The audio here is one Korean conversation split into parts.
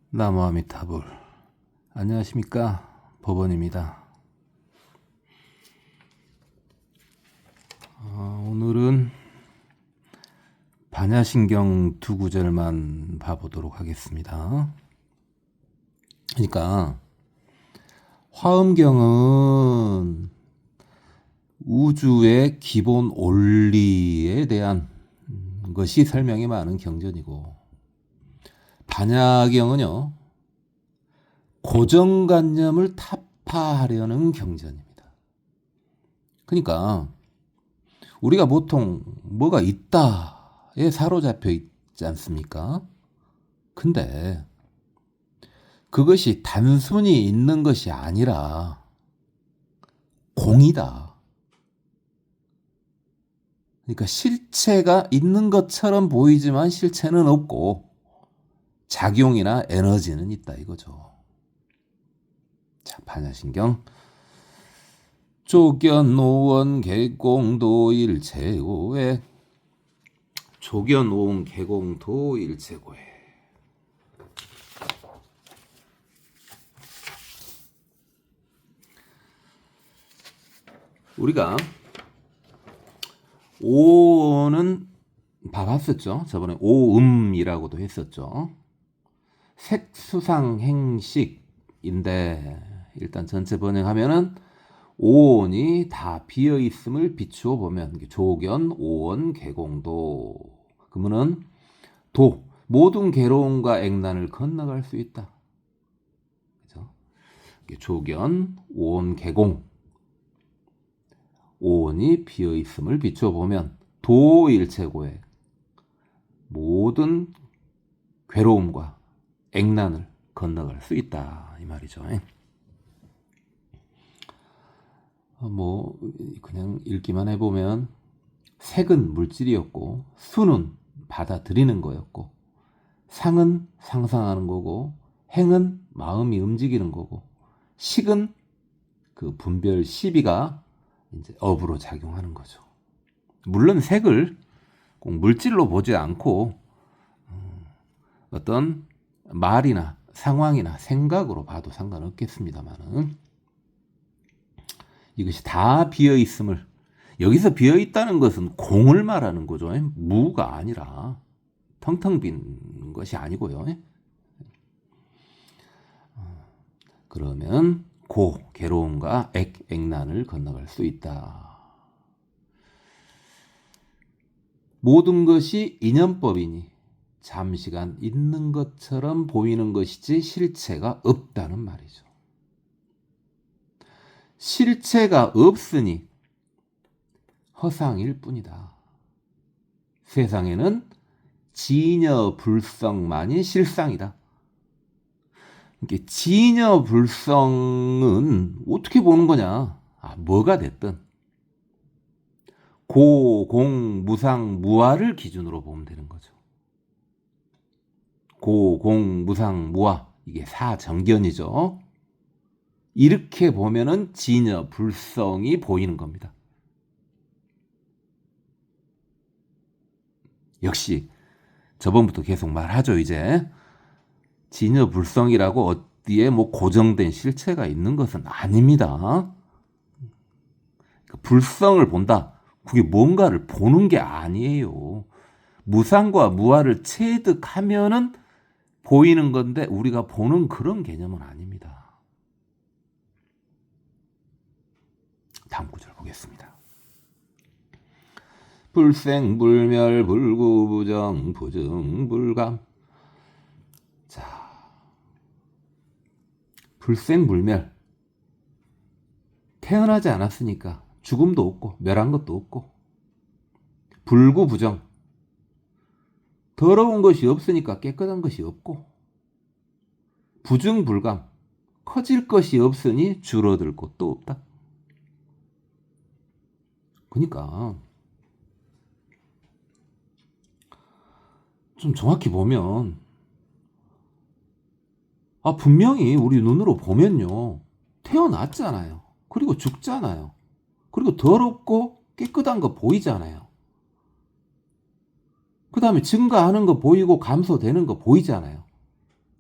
나무 아미타불. 안녕하십니까, 법원입니다. 오늘은 반야신경 두 구절만 봐보도록 하겠습니다. 그러니까 화엄경은 우주의 기본 원리에 대한 것이 설명이 많은 경전이고, 반야경은요 고정관념을 타파하려는 경전입니다. 그러니까 우리가 보통 뭐가 있다에 사로잡혀 있지 않습니까? 근데 그것이 단순히 있는 것이 아니라 공이다. 그러니까 실체가 있는 것처럼 보이지만 실체는 없고 작용이나 에너지는 있다 이거죠. 자, 반야신경. 조견노원 개공도일체고에. 조견노원 개공도일체고에. 우리가 오는 봐봤었죠. 저번에 오음이라고도 했었죠. 색수상행식인데 일단 전체 번역하면은 오온이 다 비어있음을 비추어 보면 조견, 오온, 개공도. 그러면은 도, 모든 괴로움과 액난을 건너갈 수 있다. 그죠? 조견, 오온, 개공. 오온이 비어있음을 비추어 보면 도일체고액. 모든 괴로움과 액난을 건너갈 수 있다 이 말이죠. 그냥 읽기만 해보면 색은 물질이었고, 수는 받아들이는 거였고, 상은 상상하는 거고, 행은 마음이 움직이는 거고, 식은 그 분별 시비가 이제 업으로 작용하는 거죠. 물론 색을 꼭 물질로 보지 않고 어떤 말이나 상황이나 생각으로 봐도 상관없겠습니다만은 이것이 다 비어있음을, 여기서 비어있다는 것은 공을 말하는 거죠. 무가 아니라 텅텅 빈 것이 아니고요. 그러면 괴로움과 액난을 건너갈 수 있다. 모든 것이 인연법이니 잠시간 있는 것처럼 보이는 것이지 실체가 없다는 말이죠. 실체가 없으니 허상일 뿐이다. 세상에는 진여불성만이 실상이다. 진여불성은 어떻게 보는 거냐? 뭐가 됐든 고, 공, 무상, 무아를 기준으로 보면 되는 거죠. 고, 공, 무상, 무아, 이게 사정견이죠. 이렇게 보면은 진여불성이 보이는 겁니다. 역시 저번부터 계속 말하죠. 이제 진여불성이라고 어디에 고정된 실체가 있는 것은 아닙니다. 불성을 본다. 그게 뭔가를 보는 게 아니에요. 무상과 무아를 체득하면은 보이는 건데 우리가 보는 그런 개념은 아닙니다. 다음 구절 보겠습니다. 불생불멸 불구부정 부증불감. 자, 불생불멸. 태어나지 않았으니까 죽음도 없고 멸한 것도 없고, 불구부정. 더러운 것이 없으니까 깨끗한 것이 없고, 부증불감. 커질 것이 없으니 줄어들 것도 없다. 그러니까 좀 정확히 보면 분명히 우리 눈으로 보면요 태어났잖아요. 그리고 죽잖아요. 그리고 더럽고 깨끗한 거 보이잖아요. 그 다음에 증가하는 거 보이고 감소되는 거 보이잖아요.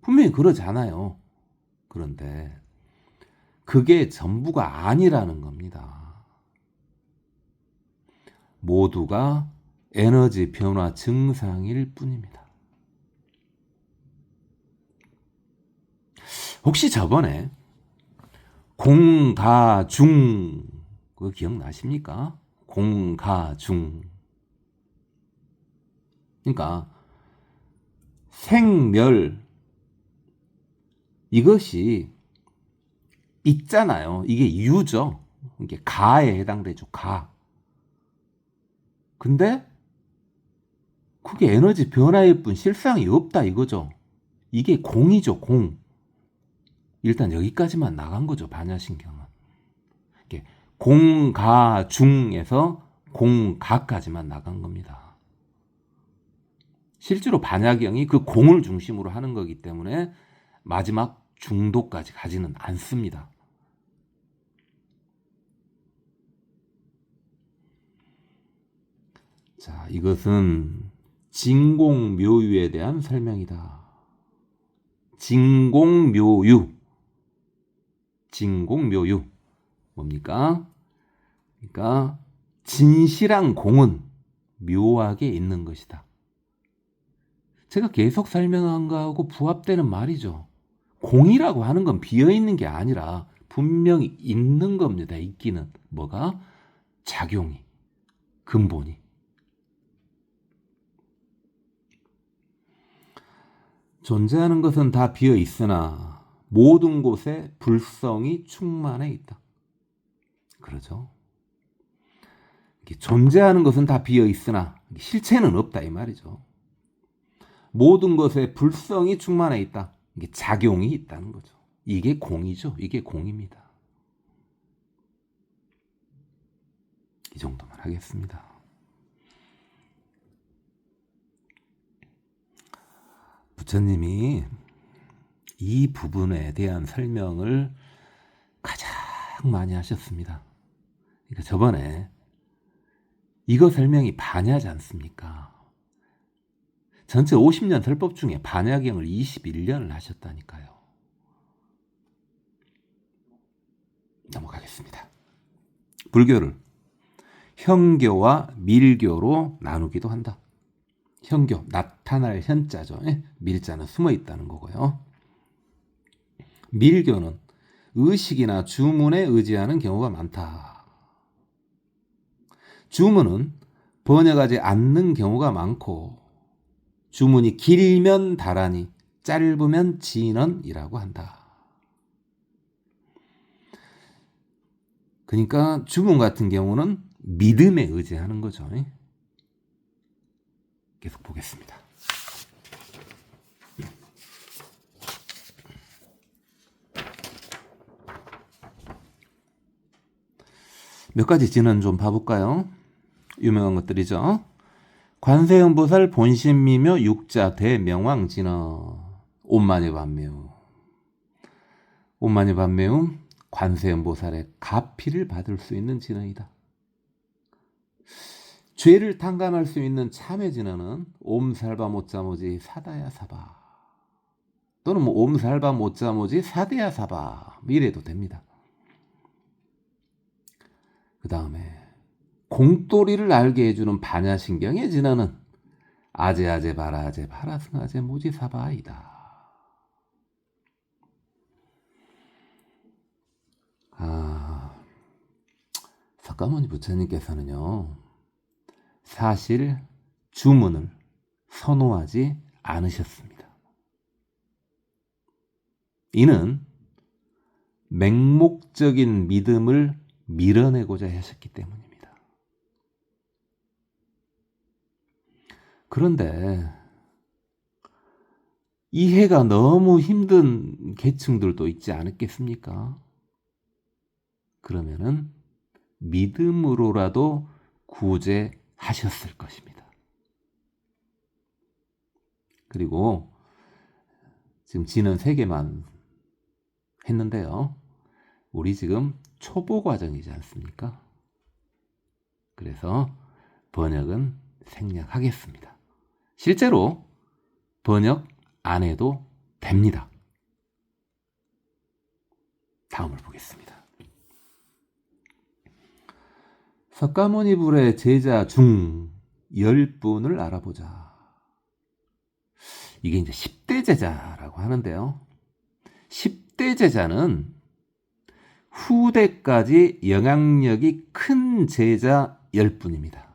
분명히 그러잖아요. 그런데 그게 전부가 아니라는 겁니다. 모두가 에너지 변화 증상일 뿐입니다. 혹시 저번에 공가중 그거 기억나십니까? 공가중. 그러니까 생멸 이것이 있잖아요. 이게 유죠. 이게 가에 해당되죠. 가. 근데 그게 에너지 변화일 뿐 실상이 없다 이거죠. 이게 공이죠. 공. 일단 여기까지만 나간 거죠. 반야신경은. 이게 공가중에서 공가까지만 나간 겁니다. 실제로 반야경이 그 공을 중심으로 하는 거기 때문에 마지막 중도까지 가지는 않습니다. 자, 이것은 진공묘유에 대한 설명이다. 진공묘유. 진공묘유. 뭡니까? 그러니까 진실한 공은 묘하게 있는 것이다. 제가 계속 설명한 거하고 부합되는 말이죠. 공이라고 하는 건 비어있는 게 아니라 분명히 있는 겁니다. 있기는. 뭐가? 작용이. 근본이. 존재하는 것은 다 비어 있으나 모든 곳에 불성이 충만해 있다. 그러죠. 존재하는 것은 다 비어 있으나 실체는 없다 이 말이죠. 모든 것에 불성이 충만해 있다. 이게 작용이 있다는 거죠. 이게 공이죠. 이게 공입니다. 이 정도만 하겠습니다. 부처님이 이 부분에 대한 설명을 가장 많이 하셨습니다. 그러니까 저번에 이거 설명이 반야지 않습니까? 전체 50년 설법 중에 반야경을 21년을 하셨다니까요. 넘어가겠습니다. 불교를 현교와 밀교로 나누기도 한다. 현교, 나타날 현자죠. 밀자는 숨어 있다는 거고요. 밀교는 의식이나 주문에 의지하는 경우가 많다. 주문은 번역하지 않는 경우가 많고 주문이 길면 다라니 짧으면 진언이라고 한다. 그러니까 주문 같은 경우는 믿음에 의지하는 거죠. 계속 보겠습니다. 몇 가지 진언 좀 봐볼까요? 유명한 것들이죠. 관세음보살 본심미묘 육자 대명왕진언 옴마니반매우. 옴마니반매우 관세음보살의 가피를 받을 수 있는 진언이다. 죄를 탕감할 수 있는 참회 진언은 옴살바 못자모지 사다야 사바 또는 옴살바 못자모지 사대야 사바 이래도 됩니다. 그 다음에 공돌이를 알게 해주는 반야신경의 진언은 아제아제 바라아제 바라승아제 모지사바이다. 석가모니 부처님께서는요 사실 주문을 선호하지 않으셨습니다. 이는 맹목적인 믿음을 밀어내고자 하셨기 때문입니다. 그런데 이해가 너무 힘든 계층들도 있지 않겠습니까? 그러면은 믿음으로라도 구제하셨을 것입니다. 그리고 지금 진언 3개만 했는데요. 우리 지금 초보 과정이지 않습니까? 그래서 번역은 생략하겠습니다. 실제로 번역 안 해도 됩니다. 다음을 보겠습니다. 석가모니 불의 제자 중 10분을 알아보자. 이게 이제 10대 제자라고 하는데요. 10대 제자는 후대까지 영향력이 큰 제자 10분입니다.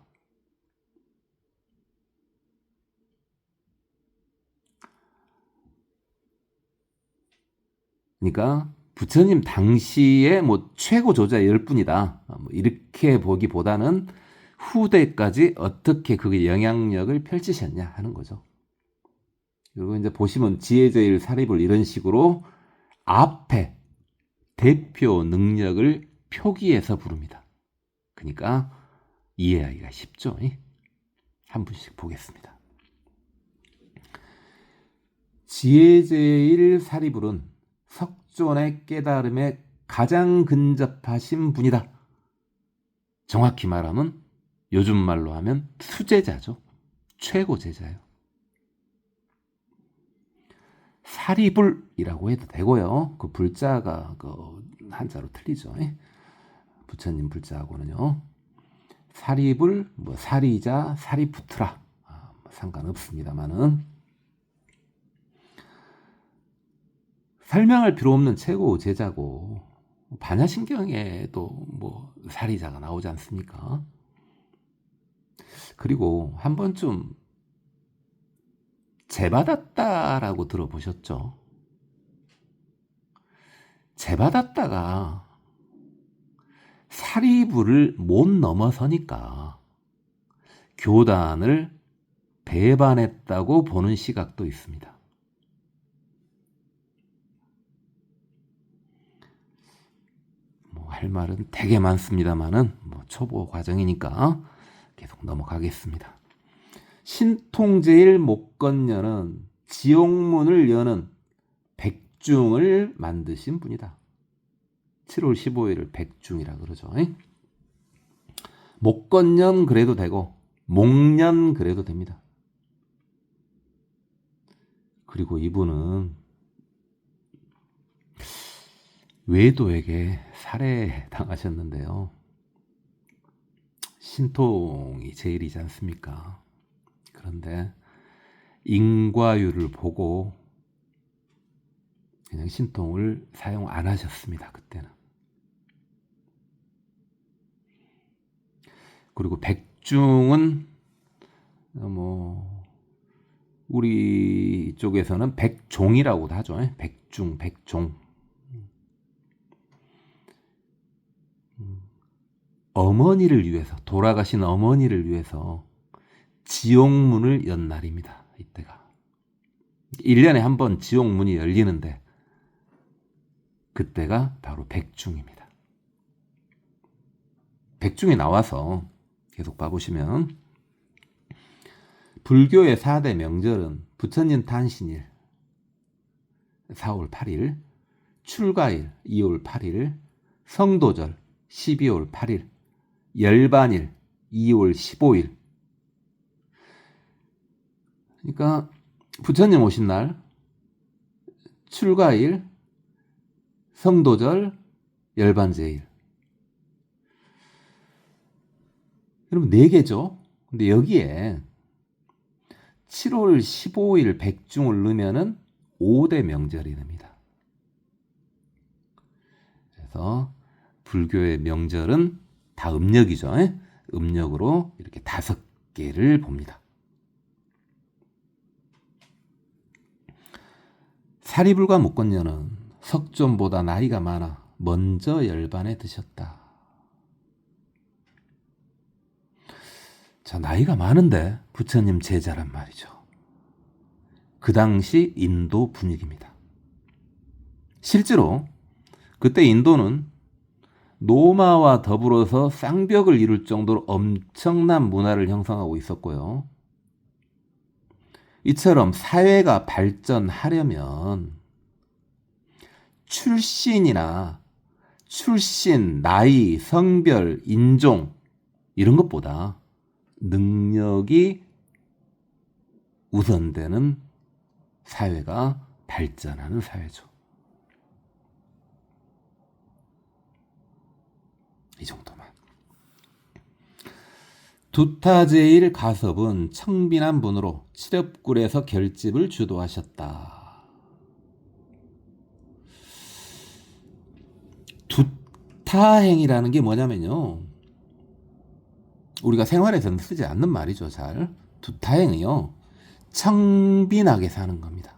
그러니까 부처님 당시에 뭐 최고 조자 10분이다. 뭐 이렇게 보기보다는 후대까지 어떻게 그게 영향력을 펼치셨냐 하는 거죠. 그리고 이제 보시면 지혜제일 사립을 이런 식으로 앞에 대표 능력을 표기해서 부릅니다. 그러니까 이해하기가 쉽죠. 한 분씩 보겠습니다. 지혜제일 사리불은 석존의 깨달음에 가장 근접하신 분이다. 정확히 말하면 요즘 말로 하면 수제자죠. 최고 제자예요. 사리불이라고 해도 되고요. 그 불자가 그 한자로 틀리죠. 부처님 불자하고는요. 사리불, 뭐 사리자, 사리푸트라 상관없습니다만은 설명할 필요 없는 최고 제자고 반야신경에도 뭐 사리자가 나오지 않습니까? 그리고 한 번쯤 제받았다라고 들어보셨죠? 제받았다가 사리불을 못 넘어서니까 교단을 배반했다고 보는 시각도 있습니다. 뭐 할 말은 되게 많습니다만은 뭐 초보 과정이니까 계속 넘어가겠습니다. 신통제일 목건녀는 지옥문을 여는 백중을 만드신 분이다. 7월 15일을 백중이라 그러죠. 목건년 그래도 되고 목년 그래도 됩니다. 그리고 이분은 외도에게 살해당하셨는데요. 신통이 제일이지 않습니까? 그런데 인과율을 보고 그냥 신통을 사용 안 하셨습니다. 그때는. 그리고 백중은 뭐 우리 쪽에서는 백종이라고도 하죠. 백중, 백종. 어머니를 위해서, 돌아가신 어머니를 위해서 지옥문을 연 날입니다. 이때가 1년에 한 번 지옥문이 열리는데 그때가 바로 백중입니다. 백중이 나와서 계속 봐보시면 불교의 4대 명절은 부처님 탄신일 4월 8일, 출가일 2월 8일, 성도절 12월 8일, 열반일 2월 15일. 그러니까 부처님 오신 날, 출가일, 성도절, 열반제일. 여러분 4개죠. 근데 여기에 7월 15일 백중을 넣으면은 5대 명절이 됩니다. 그래서 불교의 명절은 다 음력이죠. 음력으로 이렇게 5개를 봅니다. 사리불과 목건녀는 석존보다 나이가 많아 먼저 열반에 드셨다. 자, 나이가 많은데 부처님 제자란 말이죠. 그 당시 인도 분위기입니다. 실제로 그때 인도는 노마와 더불어서 쌍벽을 이룰 정도로 엄청난 문화를 형성하고 있었고요. 이처럼 사회가 발전하려면 출신이나 출신, 나이, 성별, 인종 이런 것보다 능력이 우선되는 사회가 발전하는 사회죠. 이 정도만. 두타제일 가섭은 청빈한 분으로 칠엽굴에서 결집을 주도하셨다. 두타행이라는 게 뭐냐면요, 우리가 생활에서는 쓰지 않는 말이죠. 잘. 두타행이요, 청빈하게 사는 겁니다.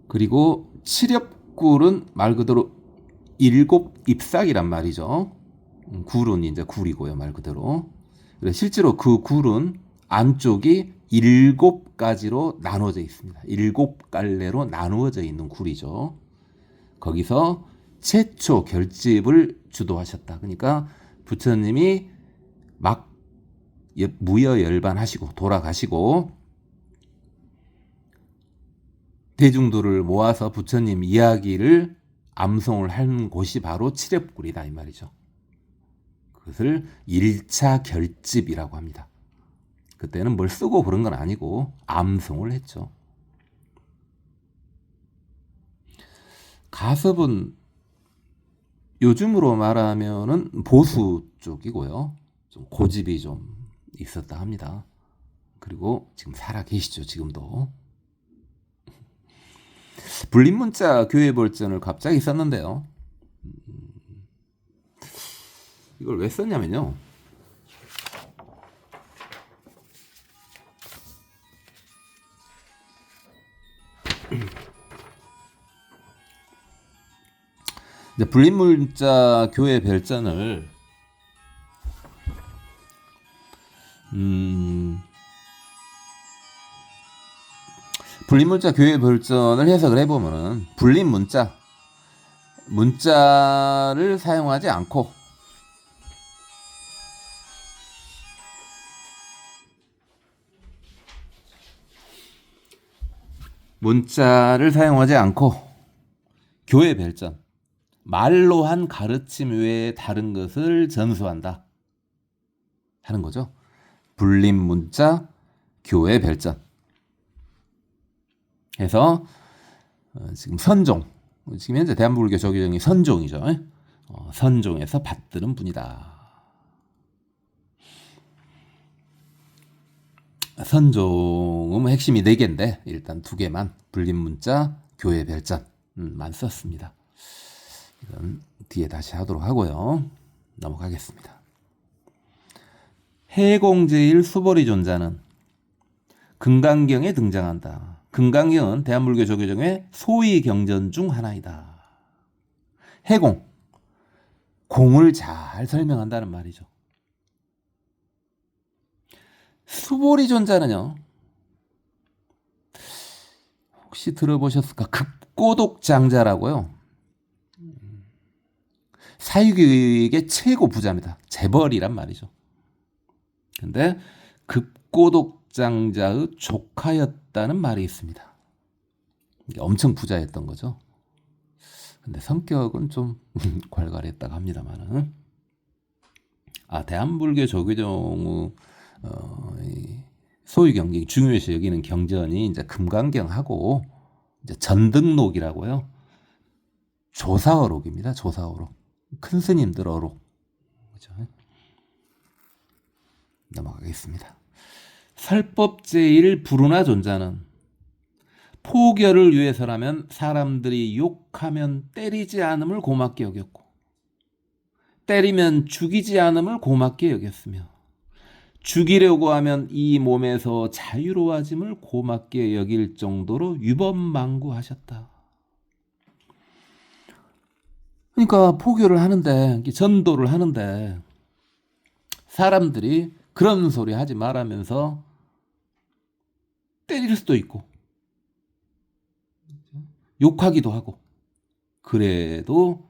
그리고 칠엽굴은 말 그대로 일곱 잎사귀란 말이죠. 굴은 이제 굴이고요, 말 그대로. 실제로 그 굴은 안쪽이 7가지로 나눠져 있습니다. 7갈래로 나누어져 있는 굴이죠. 거기서 최초 결집을 주도하셨다. 그러니까 부처님이 막 무여열반하시고 돌아가시고 대중들을 모아서 부처님 이야기를 암송을 한 곳이 바로 칠엽굴이다 이 말이죠. 그것을 1차 결집이라고 합니다. 그때는 뭘 쓰고 그런 건 아니고 암송을 했죠. 가섭은 요즘으로 말하면은 보수 쪽이고요. 좀 고집이 좀 있었다 합니다. 그리고 지금 살아 계시죠, 지금도. 불림문자 교회 벌전을 갑자기 썼는데요. 이걸 왜 썼냐면요, 이제 불림문자 교회 별전을 불림문자 교회 별전을 해석을 해보면은 문자를 사용하지 않고 교회 별전, 말로 한 가르침 외에 다른 것을 전수한다 하는 거죠. 불림문자 교회 별전 해서 지금 선종, 지금 현재 대한불교 조계종이 선종이죠. 선종에서 받드는 분이다. 선종은 핵심이 4개인데 일단 2개만 불림문자 교회 별전만 썼습니다. 이건 뒤에 다시 하도록 하고요. 넘어가겠습니다. 해공제일 수보리 존자는 금강경에 등장한다. 금강경은 대한불교 조계종의 소위 경전 중 하나이다. 해공, 공을 잘 설명한다는 말이죠. 수보리 존자는요, 혹시 들어보셨을까? 급고독장자라고요. 사유교육의 최고 부자입니다. 재벌이란 말이죠. 근데 급고독장자의 조카였다는 말이 있습니다. 엄청 부자였던 거죠. 근데 성격은 좀 괄괄했다고 합니다만은. 대한불교 조계종의 소위 경전, 중요시 여기는 경전이 이제 금강경하고 이제 전등록이라고요. 조사어록입니다. 조사어록. 큰 스님들 어록. 그죠? 넘어가겠습니다. 설법제일 불운하 존자는 포결을 위해서라면 사람들이 욕하면 때리지 않음을 고맙게 여겼고, 때리면 죽이지 않음을 고맙게 여겼으며, 죽이려고 하면 이 몸에서 자유로워짐을 고맙게 여길 정도로 유법망구하셨다. 그러니까 포교를 하는데, 전도를 하는데 사람들이 그런 소리 하지 말라면서 때릴 수도 있고 욕하기도 하고, 그래도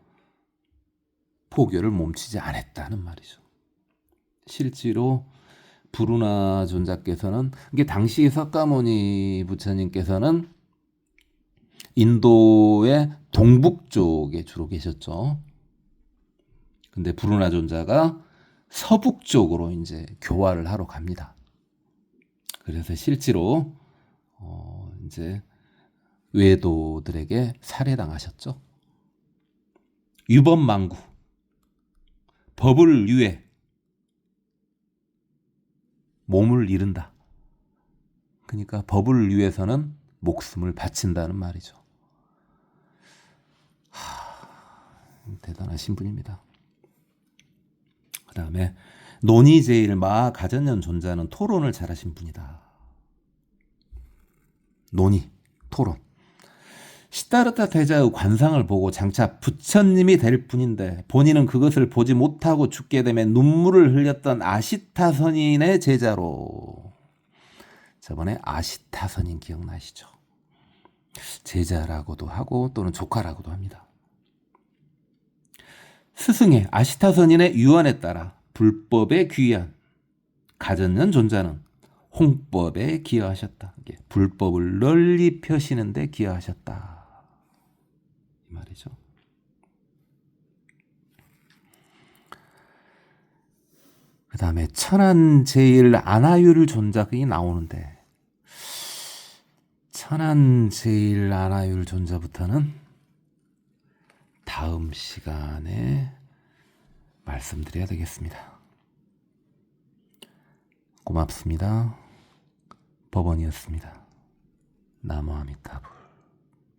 포교를 멈추지 않았다는 말이죠. 실제로 불운하 존자께서는, 이게 당시 석가모니 부처님께서는 인도의 동북 쪽에 주로 계셨죠. 근데 불운하 존자가 서북 쪽으로 이제 교화를 하러 갑니다. 그래서 실제로 이제 외도들에게 살해당하셨죠. 유법망구, 법을 위해 몸을 잃는다. 그러니까 법을 위해서는 목숨을 바친다는 말이죠. 대단하신 분입니다. 그 다음에 논의제일 마 가전년 존자는 토론을 잘하신 분이다. 논의, 토론. 시다르타 태자의 관상을 보고 장차 부처님이 될 뿐인데 본인은 그것을 보지 못하고 죽게 되면 눈물을 흘렸던 아시타선인의 제자로. 저번에 아시타선인 기억나시죠? 제자라고도 하고 또는 조카라고도 합니다. 스승의 아시타선인의 유언에 따라 불법에 귀한 가전년 존자는 홍법에 기여하셨다. 불법을 널리 펴시는 데 기여하셨다. 이 말이죠. 그 다음에 천안제일 안하율 존자가 나오는데 천안제일 안하율 존자부터는 다음 시간에 말씀드려야 되겠습니다. 고맙습니다. 법원이었습니다. 나무 아미타불.